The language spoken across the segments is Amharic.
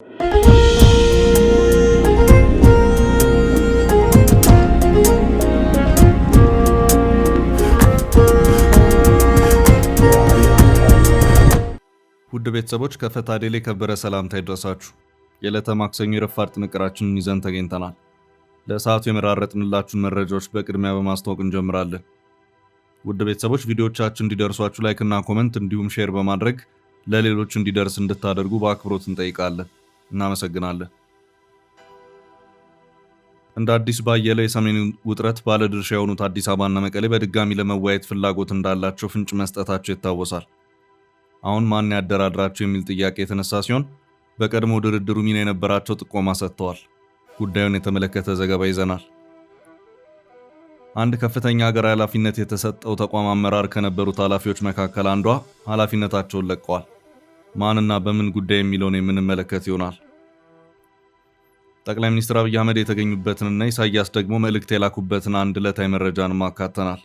ውድ ቤተሰቦች ከፈታ ዴሊ ከበረ ሰላምታ ይድረሳችሁ። የዕለተ ማክሰኞ የረፋድ ጥንቅራችንን ይዘን ተገኝተናል። ለሰዓቱ የመራረጥንላችሁን መረጃዎች በቅድሚያ በማስተዋወቅ እንጀምራለን። ውድ ቤተሰቦች ቪዲዮዎቻችን እንዲደርሷችሁ ላይክ እና ኮመንት እንዲሁም ሼር በማድረግ ለሌሎች እንዲደርስ እንድታደርጉ በአክብሮት እንጠይቃለን። እናመሰግናለን። እንደ አዲስ ባየለ የሰሜን ውጥረት ባለድርሻ የሆኑት አዲስ አበባና መቀሌ በድጋሚ ለመወያየት ፍላጎት እንዳላቸው ፍንጭ መስጠታቸው ይታወሳል። አሁን ማን ያደራድራቸው የሚል ጥያቄ የተነሳ ሲሆን በቀድሞ ድርድሩ ሚና የነበራቸው ጥቆማ ሰጥተዋል። ጉዳዩን የተመለከተ ዘገባ ይዘናል። አንድ ከፍተኛ ሀገራዊ ኃላፊነት የተሰጠው ተቋም አመራር ከነበሩት ኃላፊዎች መካከል አንዷ ኃላፊነታቸውን ለቀዋል። ማንና በምን ጉዳይ የሚለውን የምንመለከት ይሆናል። ጠቅላይ ሚኒስትር አብይ አህመድ የተገኙበትንና ኢሳያስ ደግሞ መልእክት የላኩበትን አንድ ዕለታዊ መረጃን ማካተናል።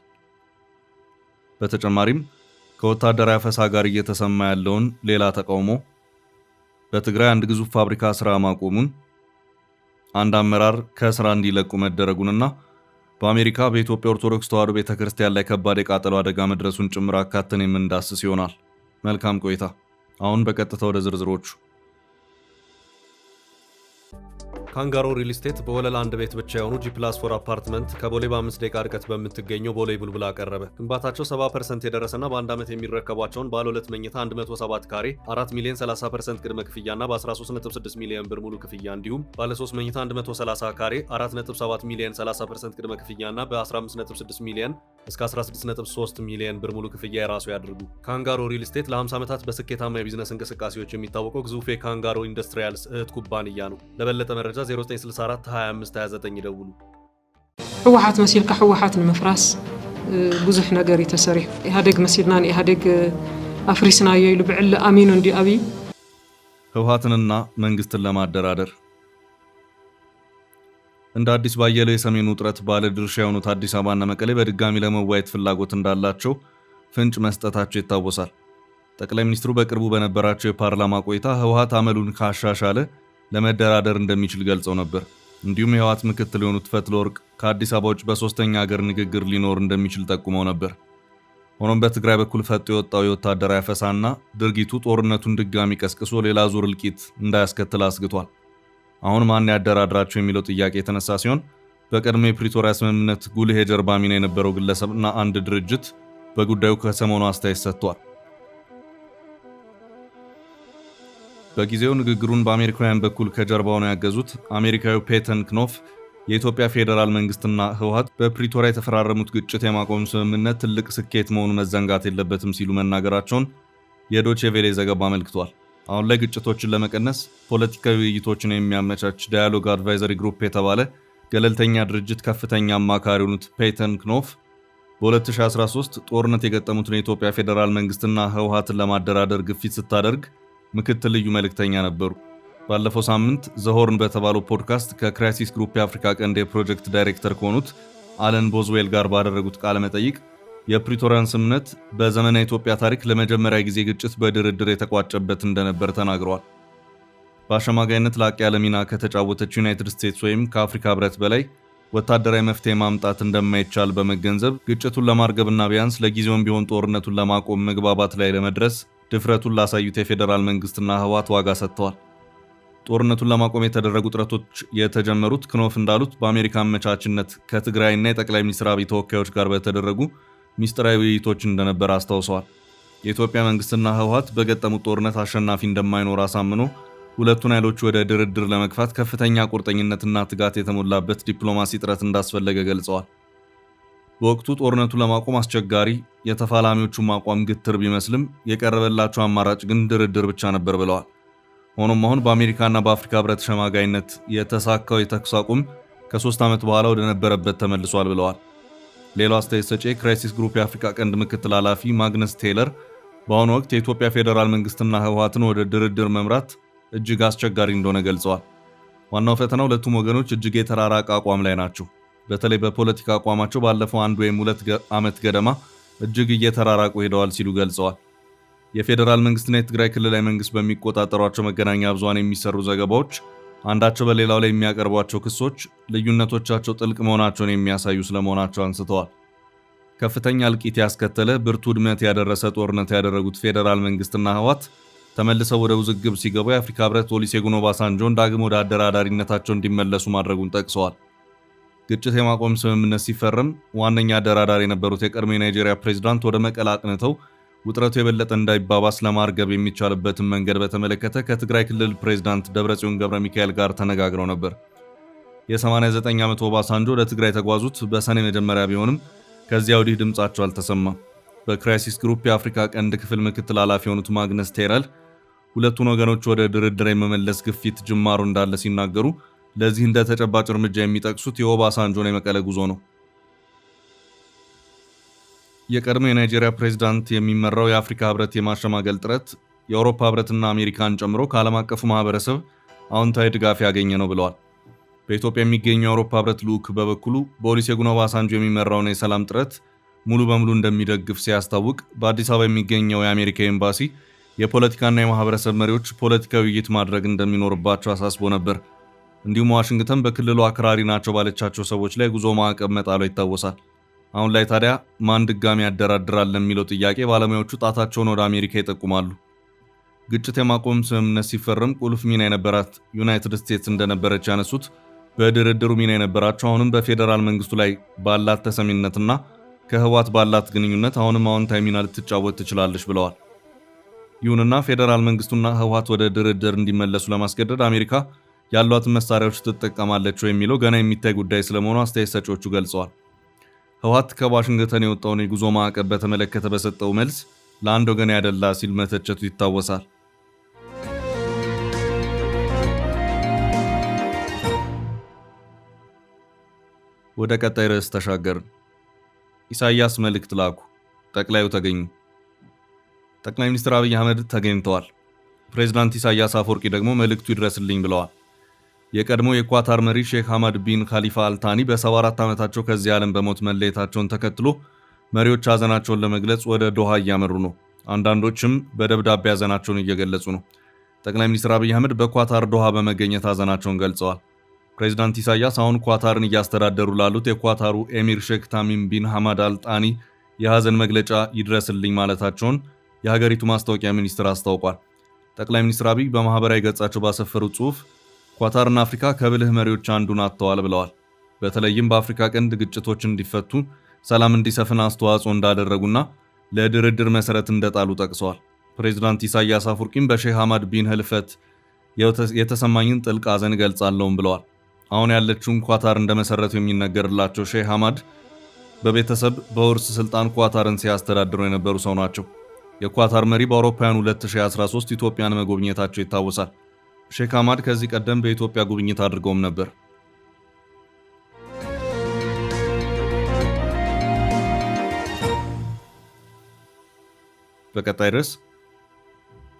በተጨማሪም ከወታደራዊ አፈሳ ጋር እየተሰማ ያለውን ሌላ ተቃውሞ፣ በትግራይ አንድ ግዙፍ ፋብሪካ ስራ ማቆሙን፣ አንድ አመራር ከስራ እንዲለቁ መደረጉንና በአሜሪካ በኢትዮጵያ ኦርቶዶክስ ተዋሕዶ ቤተክርስቲያን ላይ ከባድ የቃጠሎ አደጋ መድረሱን ጭምር አካተን የምንዳስስ ይሆናል። መልካም ቆይታ። አሁን በቀጥታ ወደ ዝርዝሮቹ። ካንጋሮ ሪል ስቴት በወለል አንድ ቤት ብቻ የሆኑ G+4 አፓርትመንት ከቦሌ በ5 ደቂቃ ርቀት በምትገኘው ቦሌ ቡልቡላ አቀረበ። ግንባታቸው 70% የደረሰና በአንድ ዓመት የሚረከቧቸውን ባለ 2 መኝታ 107 ካሬ 4 ሚሊዮን 30% ቅድመ ክፍያና በ13.6 ሚሊዮን ብር ሙሉ ክፍያ እንዲሁም ባለ 3 መኝታ 130 ካሬ 4.7 ሚሊዮን 30% ቅድመ ክፍያና በ15.6 ሚሊዮን እስከ 16.3 ሚሊዮን ብር ሙሉ ክፍያ የራሱ ያድርጉ። ካንጋሮ ሪል ስቴት ለ50 ዓመታት በስኬታማ የቢዝነስ እንቅስቃሴዎች የሚታወቀው ግዙፍ የካንጋሮ ኢንዱስትሪያልስ እህት ኩባንያ ነው። ለበለጠ መረጃ 0964 25 29 ይደውሉ። ህወሓት መሲልካ ህወሓት ንምፍራስ ብዙሕ ነገር ይተሰሪሕ ኢህአዴግ መሲልና ኢህአዴግ አፍሪስናዮ ይሉ ብዕለ አሚኑ እንዲ አብይ ህወሓትንና መንግስትን ለማደራደር እንደ አዲስ ባየለው የሰሜን ውጥረት ባለድርሻ የሆኑት አዲስ አበባና መቀሌ በድጋሚ ለመወያየት ፍላጎት እንዳላቸው ፍንጭ መስጠታቸው ይታወሳል። ጠቅላይ ሚኒስትሩ በቅርቡ በነበራቸው የፓርላማ ቆይታ ህወሓት አመሉን ካሻሻለ ለመደራደር እንደሚችል ገልጸው ነበር። እንዲሁም የህወሓት ምክትል የሆኑት ፈትለወርቅ ከአዲስ አበባ ውጭ በሶስተኛ ሀገር ንግግር ሊኖር እንደሚችል ጠቁመው ነበር። ሆኖም በትግራይ በኩል ፈጥቶ የወጣው የወታደራዊ አፈሳና ድርጊቱ ጦርነቱን ድጋሚ ቀስቅሶ ሌላ ዙር እልቂት እንዳያስከትል አስግቷል። አሁን ማን ያደራድራቸው የሚለው ጥያቄ የተነሳ ሲሆን በቀድሞ የፕሪቶሪያ ስምምነት ጉልህ የጀርባ ሚና የነበረው ግለሰብና አንድ ድርጅት በጉዳዩ ከሰሞኑ አስተያየት ሰጥቷል። በጊዜው ንግግሩን በአሜሪካውያን በኩል ከጀርባው ነው ያገዙት አሜሪካዊው ፔተን ክኖፍ የኢትዮጵያ ፌዴራል መንግስትና ህወሓት በፕሪቶሪያ የተፈራረሙት ግጭት የማቆም ስምምነት ትልቅ ስኬት መሆኑ መዘንጋት የለበትም ሲሉ መናገራቸውን የዶቼ ቬሌ ዘገባ አመልክቷል። አሁን ላይ ግጭቶችን ለመቀነስ ፖለቲካዊ ውይይቶችን የሚያመቻች ዳያሎግ አድቫይዘሪ ግሩፕ የተባለ ገለልተኛ ድርጅት ከፍተኛ አማካሪ የሆኑት ፔተን ክኖፍ በ2013 ጦርነት የገጠሙትን የኢትዮጵያ ፌዴራል መንግስትና ህወሓትን ለማደራደር ግፊት ስታደርግ ምክትል ልዩ መልእክተኛ ነበሩ። ባለፈው ሳምንት ዘሆርን በተባለው ፖድካስት ከክራይሲስ ግሩፕ የአፍሪካ ቀንድ የፕሮጀክት ዳይሬክተር ከሆኑት አለን ቦዝዌል ጋር ባደረጉት ቃለ መጠይቅ የፕሪቶሪያን ስምምነት በዘመናዊ ኢትዮጵያ ታሪክ ለመጀመሪያ ጊዜ ግጭት በድርድር የተቋጨበት እንደነበር ተናግረዋል። በአሸማጋይነት ላቅ ያለ ሚና ከተጫወተች ዩናይትድ ስቴትስ ወይም ከአፍሪካ ህብረት በላይ ወታደራዊ መፍትሄ ማምጣት እንደማይቻል በመገንዘብ ግጭቱን ለማርገብና ቢያንስ ለጊዜውም ቢሆን ጦርነቱን ለማቆም መግባባት ላይ ለመድረስ ድፍረቱን ላሳዩት የፌዴራል መንግስትና ህወሓት ዋጋ ሰጥተዋል። ጦርነቱን ለማቆም የተደረጉ ጥረቶች የተጀመሩት ክኖፍ እንዳሉት በአሜሪካ አመቻችነት ከትግራይና የጠቅላይ ሚኒስትር አብይ ተወካዮች ጋር በተደረጉ ሚስጥራዊ ውይይቶች እንደነበር አስታውሰዋል። የኢትዮጵያ መንግስትና ህወሓት በገጠሙት ጦርነት አሸናፊ እንደማይኖር አሳምኖ ሁለቱን ኃይሎች ወደ ድርድር ለመግፋት ከፍተኛ ቁርጠኝነትና ትጋት የተሞላበት ዲፕሎማሲ ጥረት እንዳስፈለገ ገልጸዋል። በወቅቱ ጦርነቱን ለማቆም አስቸጋሪ፣ የተፋላሚዎቹም አቋም ግትር ቢመስልም የቀረበላቸው አማራጭ ግን ድርድር ብቻ ነበር ብለዋል። ሆኖም አሁን በአሜሪካና በአፍሪካ ህብረት ሸማጋይነት የተሳካው የተኩስ አቁም ከ3 ዓመት በኋላ ወደ ነበረበት ተመልሷል ብለዋል። ሌላው አስተያየት ሰጪ ክራይሲስ ግሩፕ የአፍሪካ ቀንድ ምክትል ኃላፊ ማግነስ ቴይለር በአሁኑ ወቅት የኢትዮጵያ ፌዴራል መንግስትና ህወሓትን ወደ ድርድር መምራት እጅግ አስቸጋሪ እንደሆነ ገልጸዋል። ዋናው ፈተና ሁለቱም ወገኖች እጅግ የተራራቀ አቋም ላይ ናቸው። በተለይ በፖለቲካ አቋማቸው ባለፈው 1 ወይም 2 ዓመት ገደማ እጅግ እየተራራቁ ሄደዋል ሲሉ ገልጸዋል። የፌዴራል መንግስትና የትግራይ ክልላዊ መንግስት በሚቆጣጠሯቸው መገናኛ ብዙሃን የሚሰሩ ዘገባዎች አንዳቸው በሌላው ላይ የሚያቀርቧቸው ክሶች ልዩነቶቻቸው ጥልቅ መሆናቸውን የሚያሳዩ ስለመሆናቸው አንስተዋል። ከፍተኛ እልቂት ያስከተለ ብርቱ ውድመት ያደረሰ ጦርነት ያደረጉት ፌዴራል መንግስትና ህወሓት ተመልሰው ወደ ውዝግብ ሲገቡ የአፍሪካ ህብረት ኦሉሴጉን ኦባሳንጆን ዳግም ወደ አደራዳሪነታቸው እንዲመለሱ ማድረጉን ጠቅሰዋል። ግጭት የማቆም ስምምነት ሲፈረም ዋነኛ አደራዳሪ የነበሩት የቀድሞ የናይጄሪያ ፕሬዝዳንት ወደ መቀለ አቅንተው ውጥረቱ የበለጠ እንዳይባባስ ለማርገብ የሚቻልበትን መንገድ በተመለከተ ከትግራይ ክልል ፕሬዝዳንት ደብረጽዮን ገብረ ሚካኤል ጋር ተነጋግረው ነበር። የ89 ዓመቱ ኦባሳንጆ ወደ ትግራይ ተጓዙት በሰኔ መጀመሪያ ቢሆንም ከዚያ ወዲህ ድምጻቸው አልተሰማም። በክራይሲስ ግሩፕ የአፍሪካ ቀንድ ክፍል ምክትል ኃላፊ የሆኑት ማግነስ ቴረል ሁለቱን ወገኖች ወደ ድርድር የመመለስ ግፊት ጅማሩ እንዳለ ሲናገሩ ለዚህ እንደ ተጨባጭ እርምጃ የሚጠቅሱት የኦባሳንጆን የመቀለ ጉዞ ነው። የቀድሞ የናይጄሪያ ፕሬዝዳንት የሚመራው የአፍሪካ ህብረት የማሸማገል ጥረት የአውሮፓ ህብረትና አሜሪካን ጨምሮ ከዓለም አቀፉ ማህበረሰብ አዎንታዊ ድጋፍ ያገኘ ነው ብለዋል። በኢትዮጵያ የሚገኘው የአውሮፓ ህብረት ልዑክ በበኩሉ በኦሉሴጉን ኦባሳንጆ የሚመራውን የሰላም ጥረት ሙሉ በሙሉ እንደሚደግፍ ሲያስታውቅ፣ በአዲስ አበባ የሚገኘው የአሜሪካ ኤምባሲ የፖለቲካና የማህበረሰብ መሪዎች ፖለቲካዊ ውይይት ማድረግ እንደሚኖርባቸው አሳስቦ ነበር። እንዲሁም ዋሽንግተን በክልሉ አክራሪ ናቸው ባለቻቸው ሰዎች ላይ ጉዞ ማዕቀብ መጣሏ ይታወሳል። አሁን ላይ ታዲያ ማን ድጋሚ ያደራድራል ለሚለው ጥያቄ ባለሙያዎቹ ጣታቸውን ወደ አሜሪካ ይጠቁማሉ። ግጭት የማቆም ስምምነት ሲፈረም ቁልፍ ሚና የነበራት ዩናይትድ ስቴትስ እንደነበረች ያነሱት በድርድሩ ሚና የነበራቸው አሁንም በፌዴራል መንግስቱ ላይ ባላት ተሰሚነትና ከህወሓት ባላት ግንኙነት አሁንም አዎንታዊ ሚና ልትጫወት ትችላለች ብለዋል። ይሁንና ፌዴራል መንግስቱና ህወሓት ወደ ድርድር እንዲመለሱ ለማስገደድ አሜሪካ ያሏትን መሳሪያዎች ትጠቀማለች የሚለው ገና የሚታይ ጉዳይ ስለመሆኑ አስተያየት ሰጪዎቹ ገልጸዋል። ህወሓት ከዋሽንግተን የወጣውን የጉዞ ማዕቀብ በተመለከተ በሰጠው መልስ ለአንድ ወገን ያደላ ሲል መተቸቱ ይታወሳል። ወደ ቀጣይ ርዕስ ተሻገርን። ኢሳያስ መልእክት ላኩ፣ ጠቅላዩ ተገኙ። ጠቅላይ ሚኒስትር አብይ አህመድ ተገኝተዋል። ፕሬዝዳንት ኢሳያስ አፈወርቂ ደግሞ መልእክቱ ይድረስልኝ ብለዋል። የቀድሞ የኳታር መሪ ሼክ ሐመድ ቢን ኻሊፋ አልታኒ በ74 ዓመታቸው ከዚህ ዓለም በሞት መለየታቸውን ተከትሎ መሪዎች ሐዘናቸውን ለመግለጽ ወደ ዶሃ እያመሩ ነው። አንዳንዶችም በደብዳቤ ሐዘናቸውን እየገለጹ ነው። ጠቅላይ ሚኒስትር አብይ አህመድ በኳታር ዶሃ በመገኘት ሐዘናቸውን ገልጸዋል። ፕሬዝዳንት ኢሳያስ አሁን ኳታርን እያስተዳደሩ ላሉት የኳታሩ ኤሚር ሼክ ታሚም ቢን ሐማድ አልጣኒ የሐዘን መግለጫ ይድረስልኝ ማለታቸውን የሀገሪቱ ማስታወቂያ ሚኒስትር አስታውቋል። ጠቅላይ ሚኒስትር አብይ በማህበራዊ ገጻቸው ባሰፈሩት ጽሑፍ ኳታርና አፍሪካ ከብልህ መሪዎች አንዱን አጥተዋል ብለዋል። በተለይም በአፍሪካ ቀንድ ግጭቶች እንዲፈቱ፣ ሰላም እንዲሰፍን አስተዋጽኦ እንዳደረጉና ለድርድር መሰረት እንደጣሉ ጠቅሰዋል። ፕሬዝዳንት ኢሳያስ አፈወርቂም በሼህ ሐማድ ቢን ህልፈት የተሰማኝን ጥልቅ ሐዘን ገልጻለሁም ብለዋል። አሁን ያለችውን ኳታር እንደመሰረቱ የሚነገርላቸው ሼህ ሐማድ በቤተሰብ በውርስ ስልጣን ኳታርን ሲያስተዳድሩ የነበሩ ሰው ናቸው። የኳታር መሪ በአውሮፓውያን 2013 ኢትዮጵያን መጎብኘታቸው ይታወሳል። ሼክ ሐማድ ከዚህ ቀደም በኢትዮጵያ ጉብኝት አድርገውም ነበር። በቀጣይ ርዕስ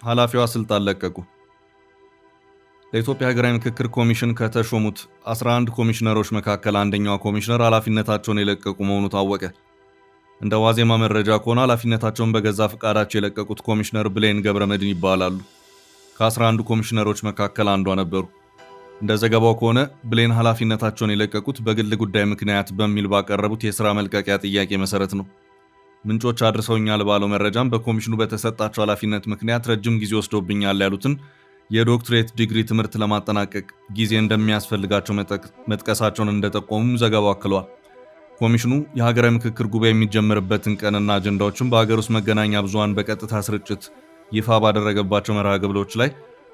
ኃላፊዋ ስልጣን ለቀቁ። ለኢትዮጵያ ሀገራዊ ምክክር ኮሚሽን ከተሾሙት 11 ኮሚሽነሮች መካከል አንደኛዋ ኮሚሽነር ኃላፊነታቸውን የለቀቁ መሆኑ ታወቀ። እንደ ዋዜማ መረጃ ከሆነ ኃላፊነታቸውን በገዛ ፈቃዳቸው የለቀቁት ኮሚሽነር ብሌን ገብረመድህን ይባላሉ። ከ11 ኮሚሽነሮች መካከል አንዷ ነበሩ። እንደ ዘገባው ከሆነ ብሌን ኃላፊነታቸውን የለቀቁት በግል ጉዳይ ምክንያት በሚል ባቀረቡት የሥራ መልቀቂያ ጥያቄ መሰረት ነው። ምንጮች አድርሰውኛል ባለው መረጃም በኮሚሽኑ በተሰጣቸው ኃላፊነት ምክንያት ረጅም ጊዜ ወስዶብኛል ያሉትን የዶክትሬት ዲግሪ ትምህርት ለማጠናቀቅ ጊዜ እንደሚያስፈልጋቸው መጥቀሳቸውን እንደጠቆሙም ዘገባው አክሏል። ኮሚሽኑ የሀገራዊ ምክክር ጉባኤ የሚጀምርበትን ቀንና አጀንዳዎችን በሀገር ውስጥ መገናኛ ብዙሃን በቀጥታ ስርጭት ይፋ ባደረገባቸው መርሃ ግብሮች ላይ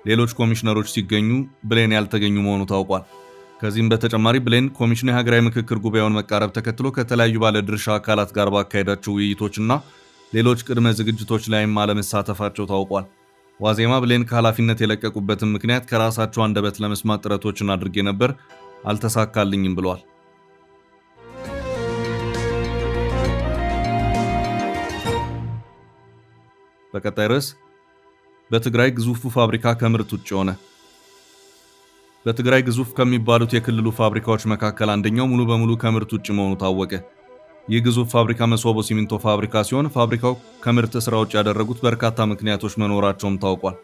ሌሎች ኮሚሽነሮች ሲገኙ ብሌን ያልተገኙ መሆኑ ታውቋል። ከዚህም በተጨማሪ ብሌን ኮሚሽኑ የሀገራዊ ምክክር ጉባኤውን መቃረብ ተከትሎ ከተለያዩ ባለድርሻ አካላት ጋር ባካሄዳቸው ውይይቶችና ሌሎች ቅድመ ዝግጅቶች ላይም አለመሳተፋቸው ታውቋል። ዋዜማ ብሌን ከኃላፊነት የለቀቁበትን ምክንያት ከራሳቸው አንደበት ለመስማት ጥረቶችን አድርጌ ነበር፣ አልተሳካልኝም ብለዋል። በቀጣይ ርዕስ በትግራይ ግዙፉ ፋብሪካ ከምርት ውጭ ሆነ። በትግራይ ግዙፍ ከሚባሉት የክልሉ ፋብሪካዎች መካከል አንደኛው ሙሉ በሙሉ ከምርት ውጭ መሆኑ ታወቀ። ይህ ግዙፍ ፋብሪካ መሶቦ ሲሚንቶ ፋብሪካ ሲሆን ፋብሪካው ከምርት ስራ ውጭ ያደረጉት በርካታ ምክንያቶች መኖራቸውም ታውቋል።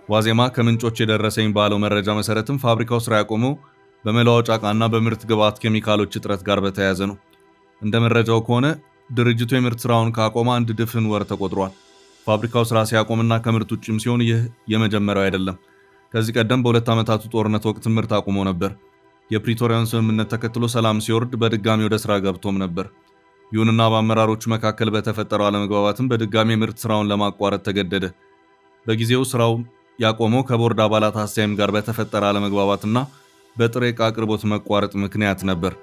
ዋዜማ ከምንጮች የደረሰኝ ባለው መረጃ መሰረትም ፋብሪካው ስራ ያቆመው በመለዋወጫ ዕቃና በምርት ግብዓት ኬሚካሎች እጥረት ጋር በተያያዘ ነው። እንደ መረጃው ከሆነ ድርጅቱ የምርት ስራውን ካቆመ አንድ ድፍን ወር ተቆጥሯል። ፋብሪካው ስራ ሲያቆምና ከምርት ውጭም ሲሆን ይህ የመጀመሪያው አይደለም። ከዚህ ቀደም በ2 ዓመታቱ ጦርነት ወቅት ምርት አቁሞ ነበር። የፕሪቶሪያን ስምምነት ተከትሎ ሰላም ሲወርድ በድጋሚ ወደ ስራ ገብቶም ነበር። ይሁንና በአመራሮቹ መካከል በተፈጠረው አለመግባባትም በድጋሚ ምርት ስራውን ለማቋረጥ ተገደደ። በጊዜው ስራው ያቆመው ከቦርድ አባላት ሐሳይም ጋር በተፈጠረ አለመግባባትና በጥሬ ዕቃ አቅርቦት መቋረጥ ምክንያት ነበር።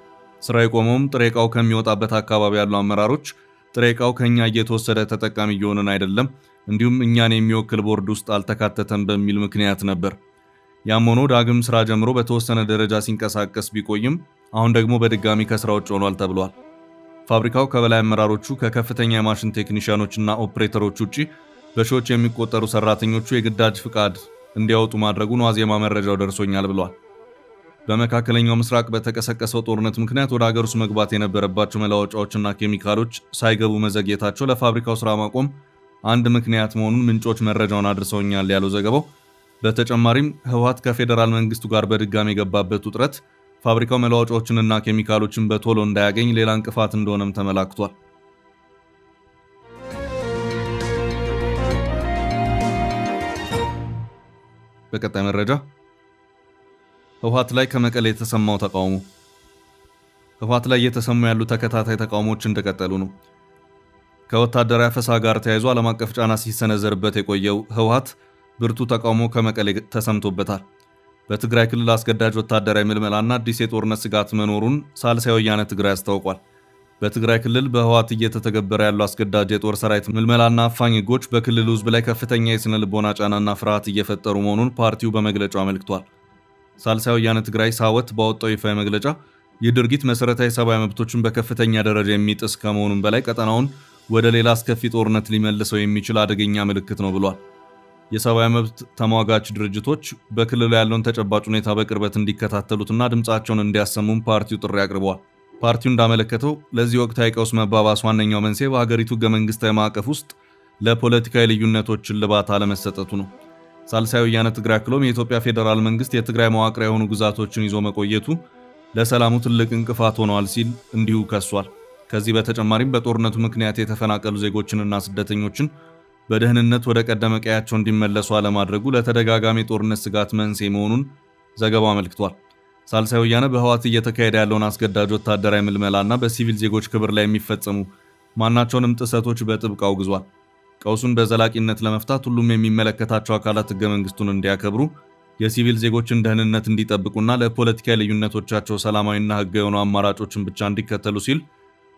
ስራ የቆመውም ጥሬ ዕቃው ከሚወጣበት አካባቢ ያሉ አመራሮች ጥሬ ዕቃው ከኛ እየተወሰደ ተጠቃሚ እየሆንን አይደለም፣ እንዲሁም እኛን የሚወክል ቦርድ ውስጥ አልተካተተም በሚል ምክንያት ነበር። ያም ሆኖ ዳግም ስራ ጀምሮ በተወሰነ ደረጃ ሲንቀሳቀስ ቢቆይም አሁን ደግሞ በድጋሚ ከስራ ውጭ ሆኗል ተብሏል። ፋብሪካው ከበላይ አመራሮቹ ከከፍተኛ የማሽን ቴክኒሽያኖችና ኦፕሬተሮች ውጪ በሺዎች የሚቆጠሩ ሰራተኞቹ የግዳጅ ፍቃድ እንዲያወጡ ማድረጉን ዋዜማ መረጃው ደርሶኛል ብሏል። በመካከለኛው ምስራቅ በተቀሰቀሰው ጦርነት ምክንያት ወደ ሀገር ውስጥ መግባት የነበረባቸው መለዋወጫዎችና ኬሚካሎች ሳይገቡ መዘግየታቸው ለፋብሪካው ስራ ማቆም አንድ ምክንያት መሆኑን ምንጮች መረጃውን አድርሰውኛል ያለው ዘገባው፣ በተጨማሪም ህወሓት ከፌዴራል መንግስቱ ጋር በድጋሚ የገባበት ውጥረት ፋብሪካው መለዋወጫዎችንና ኬሚካሎችን በቶሎ እንዳያገኝ ሌላ እንቅፋት እንደሆነም ተመላክቷል። በቀጣይ መረጃ ህወሓት ላይ ከመቀሌ የተሰማው ተቃውሞ። ህወሓት ላይ እየተሰሙ ያሉ ተከታታይ ተቃውሞዎች እንደቀጠሉ ነው። ከወታደራዊ አፈሳ ጋር ተያይዞ ዓለም አቀፍ ጫና ሲሰነዘርበት የቆየው ህወሓት ብርቱ ተቃውሞ ከመቀሌ ተሰምቶበታል። በትግራይ ክልል አስገዳጅ ወታደራዊ ምልመላና አዲስ የጦርነት ስጋት መኖሩን ሳልሳይ ወያነ ትግራይ አስታውቋል። በትግራይ ክልል በህወሓት እየተተገበረ ያለው አስገዳጅ የጦር ሰራዊት ምልመላና አፋኝ ህጎች በክልሉ ህዝብ ላይ ከፍተኛ የስነ ልቦና ጫናና ፍርሃት እየፈጠሩ መሆኑን ፓርቲው በመግለጫው አመልክቷል። ሳልሳይ ወያነ ትግራይ ሳወት ባወጣው ይፋዊ መግለጫ ይህ ድርጊት መሰረታዊ ሰብአዊ መብቶችን በከፍተኛ ደረጃ የሚጥስ ከመሆኑም በላይ ቀጠናውን ወደ ሌላ አስከፊ ጦርነት ሊመልሰው የሚችል አደገኛ ምልክት ነው ብሏል። የሰብአዊ መብት ተሟጋች ድርጅቶች በክልሉ ያለውን ተጨባጭ ሁኔታ በቅርበት እንዲከታተሉትና ድምፃቸውን እንዲያሰሙም ፓርቲው ጥሪ አቅርበዋል። ፓርቲው እንዳመለከተው ለዚህ ወቅታዊ ቀውስ መባባስ ዋነኛው መንስኤ በሀገሪቱ ህገ መንግስታዊ ማዕቀፍ ውስጥ ለፖለቲካዊ ልዩነቶች እልባት አለመሰጠቱ ነው። ሳልሳይ ወያነ ትግራይ አክሎም የኢትዮጵያ ፌዴራል መንግስት የትግራይ መዋቅራዊ የሆኑ ግዛቶችን ይዞ መቆየቱ ለሰላሙ ትልቅ እንቅፋት ሆነዋል ሲል እንዲሁ ከሷል። ከዚህ በተጨማሪም በጦርነቱ ምክንያት የተፈናቀሉ ዜጎችንና ስደተኞችን በደህንነት ወደ ቀደመ ቀያቸው እንዲመለሱ አለማድረጉ ለተደጋጋሚ ጦርነት ስጋት መንስኤ መሆኑን ዘገባው አመልክቷል። ሳልሳይ ወያነ በህወሓት እየተካሄደ ያለውን አስገዳጅ ወታደራዊ ምልመላና በሲቪል ዜጎች ክብር ላይ የሚፈጸሙ ማናቸውንም ጥሰቶች በጥብቅ አውግዟል። ቀውሱን በዘላቂነት ለመፍታት ሁሉም የሚመለከታቸው አካላት ህገ መንግስቱን እንዲያከብሩ፣ የሲቪል ዜጎችን ደህንነት እንዲጠብቁና ለፖለቲካዊ ልዩነቶቻቸው ሰላማዊና ህጋዊ የሆኑ አማራጮችን ብቻ እንዲከተሉ ሲል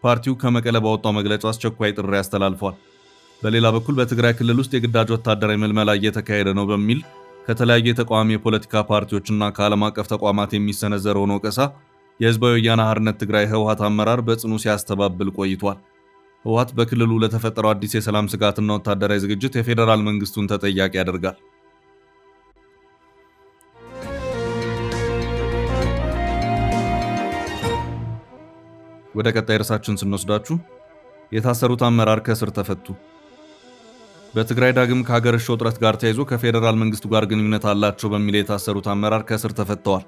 ፓርቲው ከመቀለ ባወጣው መግለጫ አስቸኳይ ጥሪ አስተላልፏል። በሌላ በኩል በትግራይ ክልል ውስጥ የግዳጅ ወታደራዊ ምልመላ እየተካሄደ ነው በሚል ከተለያዩ የተቃዋሚ የፖለቲካ ፓርቲዎችና ከዓለም አቀፍ ተቋማት የሚሰነዘረውን ወቀሳ የህዝባዊ ወያነ ሓርነት ትግራይ ህወሓት አመራር በጽኑ ሲያስተባብል ቆይቷል። ህወሓት በክልሉ ለተፈጠረው አዲስ የሰላም ስጋትና ወታደራዊ ዝግጅት የፌዴራል መንግስቱን ተጠያቂ ያደርጋል። ወደ ቀጣይ ርዕሳችን ስንወስዳችሁ የታሰሩት አመራር ከእስር ተፈቱ። በትግራይ ዳግም ከሀገረሽ ውጥረት ጋር ተያይዞ ከፌዴራል መንግስቱ ጋር ግንኙነት አላቸው በሚል የታሰሩት አመራር ከእስር ተፈተዋል።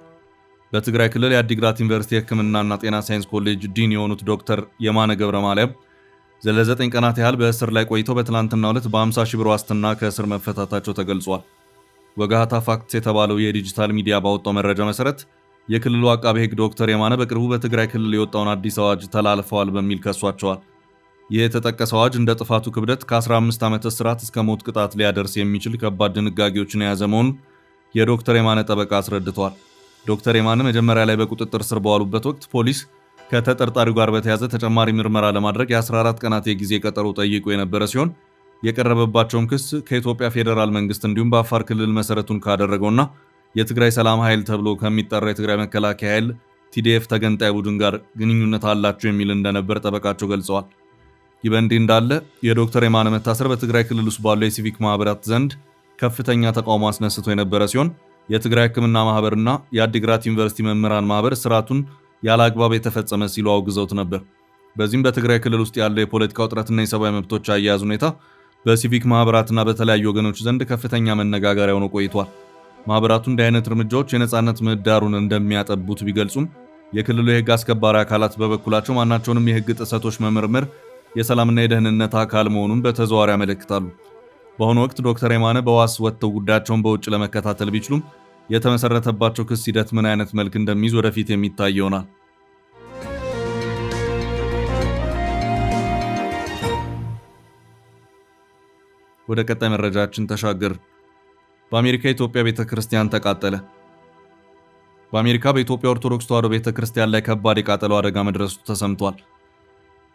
በትግራይ ክልል የአዲግራት ዩኒቨርሲቲ የሕክምናና ጤና ሳይንስ ኮሌጅ ዲን የሆኑት ዶክተር የማነ ገብረ ማርያም ለ9 ቀናት ያህል በእስር ላይ ቆይተው በትናንትናው ዕለት በ50 ሺህ ብር ዋስትና ከእስር መፈታታቸው ተገልጿል። ወጋሃታ ፋክትስ የተባለው የዲጂታል ሚዲያ ባወጣው መረጃ መሰረት የክልሉ አቃቤ ሕግ ዶክተር የማነ በቅርቡ በትግራይ ክልል የወጣውን አዲስ አዋጅ ተላልፈዋል በሚል ከሷቸዋል። ይህ የተጠቀሰው አዋጅ እንደ ጥፋቱ ክብደት ከ15 ዓመት እስራት እስከ ሞት ቅጣት ሊያደርስ የሚችል ከባድ ድንጋጌዎችን የያዘ መሆኑን የዶክተር የማነ ጠበቃ አስረድተዋል። ዶክተር የማነ መጀመሪያ ላይ በቁጥጥር ስር በዋሉበት ወቅት ፖሊስ ከተጠርጣሪው ጋር በተያያዘ ተጨማሪ ምርመራ ለማድረግ የ14 ቀናት የጊዜ ቀጠሮ ጠይቆ የነበረ ሲሆን የቀረበባቸውም ክስ ከኢትዮጵያ ፌዴራል መንግስት እንዲሁም በአፋር ክልል መሰረቱን ካደረገውና የትግራይ ሰላም ኃይል ተብሎ ከሚጠራው የትግራይ መከላከያ ኃይል ቲዲኤፍ ተገንጣይ ቡድን ጋር ግንኙነት አላቸው የሚል እንደነበር ጠበቃቸው ገልጸዋል። ይህ በእንዲህ እንዳለ የዶክተር የማነ መታሰር በትግራይ ክልል ውስጥ ባሉ የሲቪክ ማህበራት ዘንድ ከፍተኛ ተቃውሞ አስነስቶ የነበረ ሲሆን የትግራይ ሕክምና ማህበርና የአዲግራት ዩኒቨርሲቲ መምህራን ማህበር ስርዓቱን ያለ አግባብ የተፈጸመ ሲሉ አውግዘውት ነበር። በዚህም በትግራይ ክልል ውስጥ ያለው የፖለቲካ ውጥረትና የሰብአዊ መብቶች አያያዝ ሁኔታ በሲቪክ ማህበራትና በተለያዩ ወገኖች ዘንድ ከፍተኛ መነጋገሪያ ሆኖ ቆይቷል። ማህበራቱ እንዲህ አይነት እርምጃዎች የነጻነት ምህዳሩን እንደሚያጠቡት ቢገልጹም የክልሉ የህግ አስከባሪ አካላት በበኩላቸው ማናቸውንም የህግ ጥሰቶች መመርመር የሰላምና የደህንነት አካል መሆኑን በተዘዋዋሪ ያመለክታሉ። በአሁኑ ወቅት ዶክተር የማነ በዋስ ወጥተው ጉዳያቸውን በውጭ ለመከታተል ቢችሉም የተመሰረተባቸው ክስ ሂደት ምን አይነት መልክ እንደሚይዝ ወደፊት የሚታይ ይሆናል። ወደ ቀጣይ መረጃችን ተሻገር። በአሜሪካ የኢትዮጵያ ቤተክርስቲያን ተቃጠለ። በአሜሪካ በኢትዮጵያ ኦርቶዶክስ ተዋሕዶ ቤተክርስቲያን ላይ ከባድ የቃጠሎ አደጋ መድረሱ ተሰምቷል።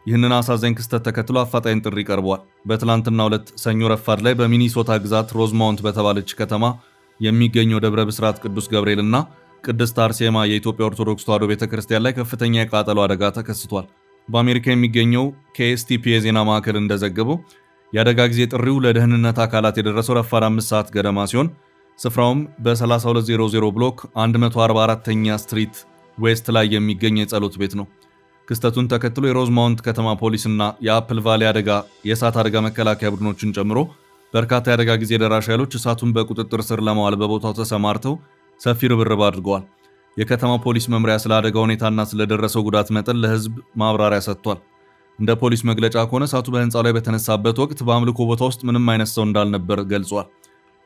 ይህንን አሳዛኝ ክስተት ተከትሎ አፋጣኝ ጥሪ ቀርቧል። በትላንትናው ዕለት ሰኞ ረፋድ ላይ በሚኒሶታ ግዛት ሮዝማውንት በተባለች ከተማ የሚገኘው ደብረ ብስራት ቅዱስ ገብርኤልና ቅድስት አርሴማ የኢትዮጵያ ኦርቶዶክስ ተዋሕዶ ቤተክርስቲያን ላይ ከፍተኛ የቃጠሎ አደጋ ተከስቷል። በአሜሪካ የሚገኘው KSTP የዜና ማዕከል እንደዘገበው የአደጋ ጊዜ ጥሪው ለደህንነት አካላት የደረሰው ረፋድ 5 ሰዓት ገደማ ሲሆን ስፍራውም በ3200 ብሎክ 144ኛ ስትሪት ዌስት ላይ የሚገኝ የጸሎት ቤት ነው። ክስተቱን ተከትሎ የሮዝማውንት ከተማ ፖሊስና የአፕል ቫሊ የእሳት አደጋ መከላከያ ቡድኖችን ጨምሮ በርካታ የአደጋ ጊዜ ደራሽ ኃይሎች እሳቱን በቁጥጥር ስር ለማዋል በቦታው ተሰማርተው ሰፊ ርብርብ አድርገዋል። የከተማ ፖሊስ መምሪያ ስለ አደጋ ሁኔታና ስለደረሰው ጉዳት መጠን ለህዝብ ማብራሪያ ሰጥቷል። እንደ ፖሊስ መግለጫ ከሆነ እሳቱ በህንፃው ላይ በተነሳበት ወቅት በአምልኮ ቦታ ውስጥ ምንም አይነት ሰው እንዳልነበር ገልጿል።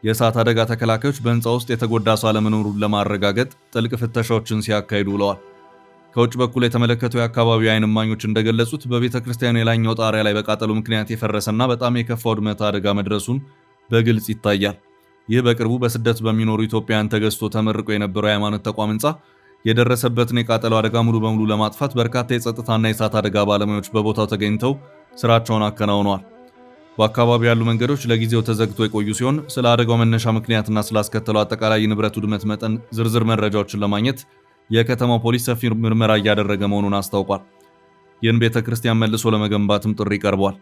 የእሳት አደጋ ተከላካዮች በህንፃ ውስጥ የተጎዳ ሰው አለመኖሩን ለማረጋገጥ ጥልቅ ፍተሻዎችን ሲያካሂዱ ውለዋል። ከውጭ በኩል የተመለከቱ የአካባቢው አይን እማኞች እንደገለጹት በቤተ ክርስቲያኑ የላይኛው ጣሪያ ላይ በቃጠሎ ምክንያት የፈረሰና በጣም የከፋ ውድመት አደጋ መድረሱን በግልጽ ይታያል። ይህ በቅርቡ በስደት በሚኖሩ ኢትዮጵያውያን ተገዝቶ ተመርቆ የነበረው የሃይማኖት ተቋም ህንፃ የደረሰበትን የቃጠሎ አደጋ ሙሉ በሙሉ ለማጥፋት በርካታ የጸጥታና የእሳት አደጋ ባለሙያዎች በቦታው ተገኝተው ስራቸውን አከናውነዋል። በአካባቢው ያሉ መንገዶች ለጊዜው ተዘግተው የቆዩ ሲሆን ስለ አደጋው መነሻ ምክንያትና ስላስከተለው አጠቃላይ የንብረት ውድመት መጠን ዝርዝር መረጃዎችን ለማግኘት የከተማው ፖሊስ ሰፊ ምርመራ እያደረገ መሆኑን አስታውቋል። ይህን ቤተ ክርስቲያን መልሶ ለመገንባትም ጥሪ ቀርቧል።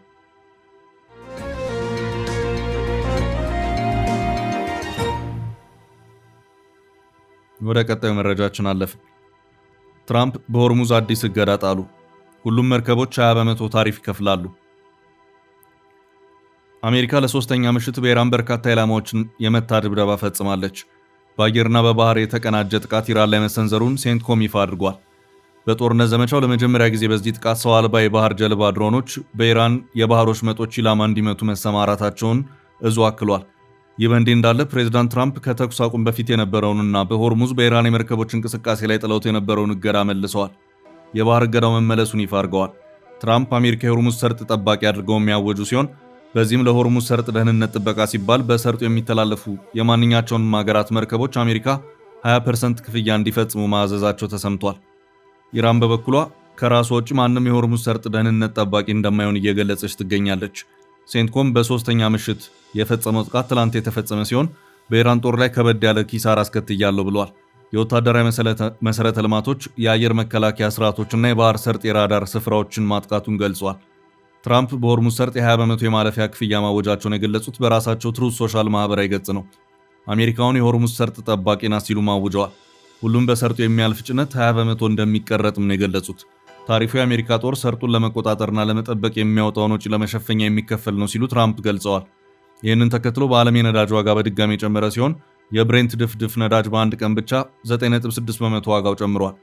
ወደ ቀጣዩ መረጃችን አለፈ። ትራምፕ በሆርሙዝ አዲስ እገዳ ጣሉ። ሁሉም መርከቦች 20 በመቶ ታሪፍ ይከፍላሉ። አሜሪካ ለሶስተኛ ምሽት በኢራን በርካታ ኢላማዎችን የመታ ድብደባ ፈጽማለች። በአየርና በባህር የተቀናጀ ጥቃት ኢራን ላይ መሰንዘሩን ሴንትኮም ይፋ አድርጓል። በጦርነት ዘመቻው ለመጀመሪያ ጊዜ በዚህ ጥቃት ሰው አልባ የባህር ጀልባ ድሮኖች በኢራን የባህር ወሽመጦች ኢላማ እንዲመቱ መሰማራታቸውን እዙ አክሏል። ይህ በእንዲህ እንዳለ ፕሬዚዳንት ትራምፕ ከተኩስ አቁም በፊት የነበረውንና በሆርሙዝ በኢራን የመርከቦች እንቅስቃሴ ላይ ጥለውት የነበረውን እገዳ መልሰዋል። የባህር እገዳው መመለሱን ይፋ አድርገዋል። ትራምፕ አሜሪካ የሆርሙዝ ሰርጥ ጠባቂ አድርገው የሚያወጁ ሲሆን በዚህም ለሆርሙዝ ሰርጥ ደህንነት ጥበቃ ሲባል በሰርጡ የሚተላለፉ የማንኛቸውንም ሀገራት መርከቦች አሜሪካ 20% ክፍያ እንዲፈጽሙ ማዘዛቸው ተሰምቷል። ኢራን በበኩሏ ከራሷ ውጭ ማንም የሆርሙዝ ሰርጥ ደህንነት ጠባቂ እንደማይሆን እየገለጸች ትገኛለች። ሴንትኮም በሶስተኛ ምሽት የፈጸመው ጥቃት ትላንት የተፈጸመ ሲሆን በኢራን ጦር ላይ ከበድ ያለ ኪሳራ አስከትያለሁ ብሏል። የወታደራዊ መሰረተ ልማቶች፣ የአየር መከላከያ ስርዓቶችና የባህር ሰርጥ የራዳር ስፍራዎችን ማጥቃቱን ገልጿል። ትራምፕ በሆርሙዝ ሰርጥ የ20 በመቶ የማለፊያ ክፍያ ማወጃቸውን የገለጹት በራሳቸው ትሩዝ ሶሻል ማህበራዊ ገጽ ነው። አሜሪካውን የሆርሙዝ ሰርጥ ጠባቂ ናት ሲሉ ማውጀዋል። ሁሉም በሰርጡ የሚያልፍ ጭነት 20 በመቶ እንደሚቀረጥም ነው የገለጹት። ታሪፉ የአሜሪካ ጦር ሰርጡን ለመቆጣጠርና ለመጠበቅ የሚያወጣውን ወጪ ለመሸፈኛ የሚከፈል ነው ሲሉ ትራምፕ ገልጸዋል። ይህንን ተከትሎ በዓለም የነዳጅ ዋጋ በድጋሚ የጨመረ ሲሆን የብሬንት ድፍድፍ ነዳጅ በአንድ ቀን ብቻ 9.6 በመቶ ዋጋው ጨምሯል።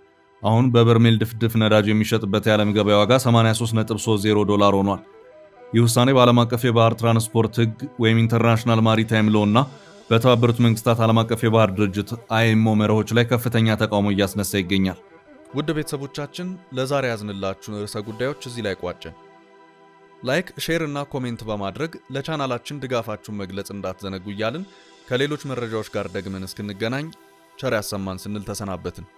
አሁን በበርሜል ድፍድፍ ነዳጅ የሚሸጥበት የዓለም ገበያ ዋጋ $83.30 ሆኗል። ይህ ውሳኔ በዓለም አቀፍ የባህር ትራንስፖርት ሕግ ወይም ኢንተርናሽናል ማሪታይም ሎ እና በተባበሩት መንግስታት ዓለም አቀፍ የባህር ድርጅት IMO መርሆች ላይ ከፍተኛ ተቃውሞ እያስነሳ ይገኛል። ውድ ቤተሰቦቻችን ለዛሬ ያዝንላችሁን ርዕሰ ጉዳዮች እዚህ ላይ ቋጨን። ላይክ፣ ሼር እና ኮሜንት በማድረግ ለቻናላችን ድጋፋችሁን መግለጽ እንዳትዘነጉ እያልን ከሌሎች መረጃዎች ጋር ደግመን እስክንገናኝ ቸር ያሰማን ስንል ተሰናበትን።